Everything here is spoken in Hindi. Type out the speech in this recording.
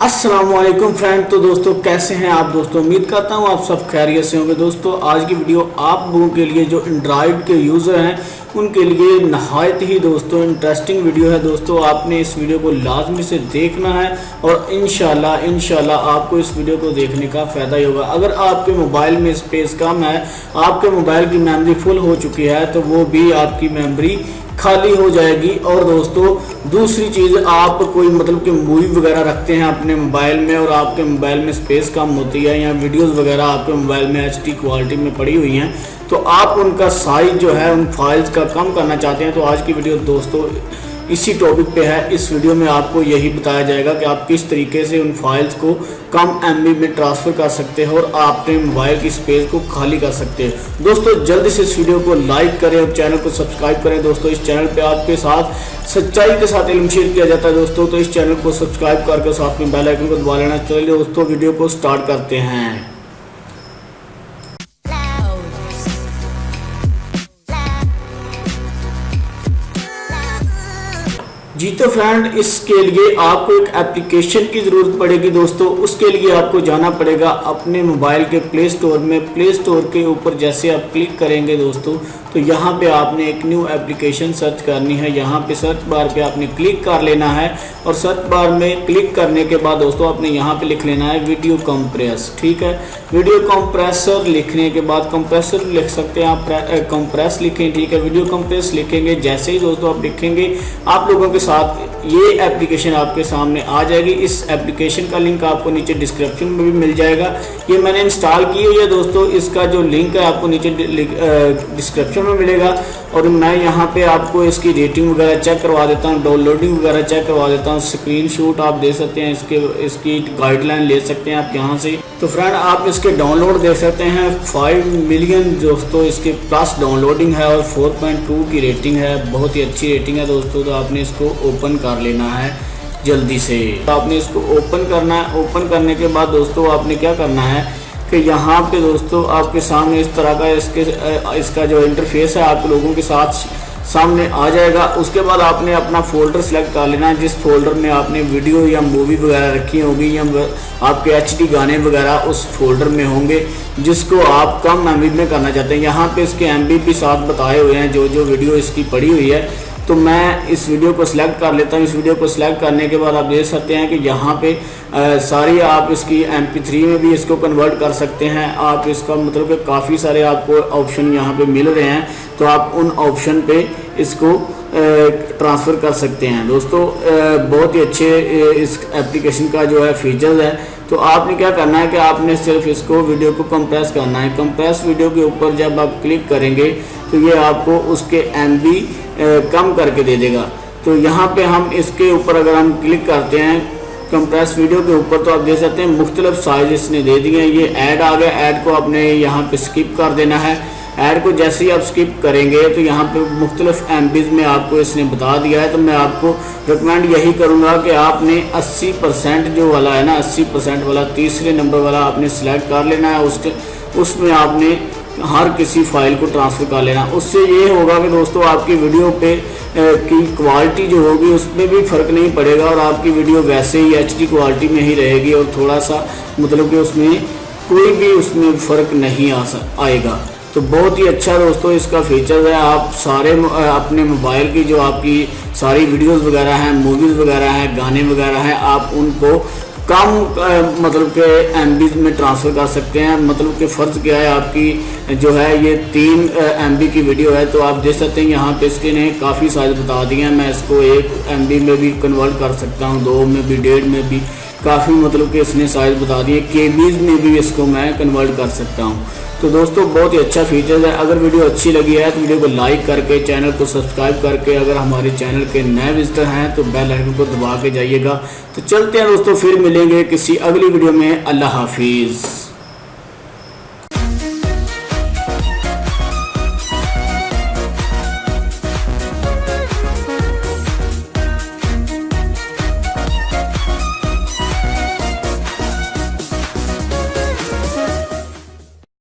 अस्सलामुअलैकुम फ्रेंड। तो दोस्तों कैसे हैं आप दोस्तों, उम्मीद करता हूं आप सब खैरियत से होंगे। दोस्तों आज की वीडियो आप लोगों के लिए जो एंड्रॉयड के यूज़र हैं उनके लिए नहायत ही दोस्तों इंटरेस्टिंग वीडियो है। दोस्तों आपने इस वीडियो को लाजमी से देखना है और इंशाल्लाह आपको इस वीडियो को देखने का फ़ायदा ही होगा। अगर आपके मोबाइल में स्पेस कम है, आपके मोबाइल की मेमोरी फुल हो चुकी है, तो वो भी आपकी मेमोरी खाली हो जाएगी। और दोस्तों दूसरी चीज़, आप कोई मतलब कि मूवी वगैरह रखते हैं अपने मोबाइल में और आपके मोबाइल में स्पेस कम होती है या वीडियोस वगैरह आपके मोबाइल में HD क्वालिटी में पड़ी हुई हैं, तो आप उनका साइज जो है उन फाइल्स का कम करना चाहते हैं, तो आज की वीडियो दोस्तों इसी टॉपिक पे है। इस वीडियो में आपको यही बताया जाएगा कि आप किस तरीके से उन फाइल्स को कम MB में ट्रांसफ़र कर सकते हैं और अपने मोबाइल की स्पेस को खाली कर सकते हैं। दोस्तों जल्दी से इस वीडियो को लाइक करें और चैनल को सब्सक्राइब करें। दोस्तों इस चैनल पे आपके साथ सच्चाई के साथ इल्म शेयर किया जाता है दोस्तों, तो इस चैनल को सब्सक्राइब करके साथ में बेल आइकन को दबा लेना। चलिए दोस्तों वीडियो को स्टार्ट करते हैं। जी तो फ्रेंड, इसके लिए आपको एक एप्लीकेशन की ज़रूरत पड़ेगी दोस्तों। उसके लिए आपको जाना पड़ेगा अपने मोबाइल के प्ले स्टोर में। प्ले स्टोर के ऊपर जैसे आप क्लिक करेंगे दोस्तों, तो यहाँ पे आपने एक न्यू एप्लीकेशन सर्च करनी है। यहाँ पे सर्च बार पे आपने क्लिक कर लेना है और सर्च बार में क्लिक करने के बाद दोस्तों आपने यहाँ पे लिख लेना है वीडियो कंप्रेस। ठीक है, वीडियो कंप्रेसर लिखने के बाद कंप्रेसर लिख सकते हैं आप, कंप्रेस लिखें। ठीक है, वीडियो कंप्रेस लिखेंगे। जैसे ही दोस्तों आप लिखेंगे, आप लोगों के साथ ये एप्लीकेशन आपके सामने आ जाएगी। इस एप्लीकेशन का लिंक आपको नीचे डिस्क्रिप्शन में भी मिल जाएगा। ये मैंने इंस्टॉल की हुई है दोस्तों, इसका जो लिंक है आपको नीचे डिस्क्रिप्शन में मिलेगा। और मैं यहाँ पे आपको इसकी रेटिंग वगैरह चेक करवा देता हूँ, डाउनलोडिंग वगैरह चेक करवा देता हूँ। स्क्रीनशॉट आप दे सकते हैं, इसकी गाइडलाइन ले सकते हैं आप यहाँ से। तो फ्रेंड आप इसके डाउनलोड देख सकते हैं, 5 मिलियन दोस्तों इसके प्लस डाउनलोडिंग है और 4.2 की रेटिंग है। बहुत ही अच्छी रेटिंग है दोस्तों। तो आपने इसको ओपन कर लेना है जल्दी से। तो आपने इसको ओपन करना है। ओपन करने के बाद दोस्तों आपने क्या करना है कि यहाँ पे दोस्तों आपके सामने इस तरह का इसका जो इंटरफेस है आप लोगों के साथ सामने आ जाएगा। उसके बाद आपने अपना फोल्डर सेलेक्ट कर लेना है, जिस फोल्डर में आपने वीडियो या मूवी वगैरह रखी होगी या आपके HD गाने वगैरह उस फोल्डर में होंगे जिसको आप कम MB में करना चाहते हैं। यहाँ पे इसके MB भी साथ बताए हुए हैं, जो जो वीडियो इसकी पड़ी हुई है। तो मैं इस वीडियो को सिलेक्ट कर लेता हूँ। इस वीडियो को सिलेक्ट करने के बाद आप देख सकते हैं कि यहाँ पे सारी आप इसकी MP3 में भी इसको कन्वर्ट कर सकते हैं आप। इसका मतलब कि काफ़ी सारे आपको ऑप्शन यहाँ पे मिल रहे हैं, तो आप उन ऑप्शन पे इसको ट्रांसफ़र कर सकते हैं दोस्तों। बहुत ही अच्छे इस एप्लीकेशन का जो है फीचर्स है। तो आपने क्या करना है कि आपने सिर्फ इसको वीडियो को कंप्रेस करना है। कंप्रेस वीडियो के ऊपर जब आप क्लिक करेंगे तो ये आपको उसके MB कम करके दे देगा। तो यहाँ पे हम इसके ऊपर अगर हम क्लिक करते हैं कंप्रेस वीडियो के ऊपर, तो आप देख सकते हैं मुख्तलिफ साइज इसने दे दिए हैं। ये ऐड आ गया, ऐड को आपने यहाँ पे स्किप कर देना है। ऐड को जैसे ही आप स्किप करेंगे तो यहाँ पे मुख्तलिफ MBs में आपको इसने बता दिया है। तो मैं आपको रिकमेंड यही करूँगा कि आपने 80% जो वाला है ना, 80% वाला तीसरे नंबर वाला आपने सिलेक्ट कर लेना है। उसमें आपने हर किसी फाइल को ट्रांसफ़र कर लेना। उससे ये होगा कि दोस्तों आपकी वीडियो पे की क्वालिटी जो होगी उसमें भी फ़र्क नहीं पड़ेगा और आपकी वीडियो वैसे ही HD क्वालिटी में ही रहेगी और थोड़ा सा मतलब कि उसमें कोई भी उसमें फ़र्क नहीं आएगा। तो बहुत ही अच्छा दोस्तों इसका फीचर है। आप सारे अपने मोबाइल की जो आपकी सारी वीडियोस वगैरह हैं, मूवीज़ वगैरह हैं, गाने वगैरह हैं, आप उनको कम मतलब के MB में ट्रांसफ़र कर सकते हैं। मतलब कि फ़र्ज़ क्या है, आपकी जो है ये 3 MB की वीडियो है, तो आप देख सकते हैं यहाँ पे इसके ने काफ़ी साइज़ बता दिए हैं। मैं इसको 1 MB में भी कन्वर्ट कर सकता हूँ, 2 में भी, 1.5 में भी, काफ़ी मतलब कि इसने साइज़ बता दिए। KBs में भी इसको मैं कन्वर्ट कर सकता हूँ। तो दोस्तों बहुत ही अच्छा फीचर है। अगर वीडियो अच्छी लगी है तो वीडियो को लाइक करके चैनल को सब्सक्राइब करके, अगर हमारे चैनल के नए विजिटर हैं तो बेल आइकन को दबा के जाइएगा। तो चलते हैं दोस्तों, फिर मिलेंगे किसी अगली वीडियो में। अल्लाह हाफिज़।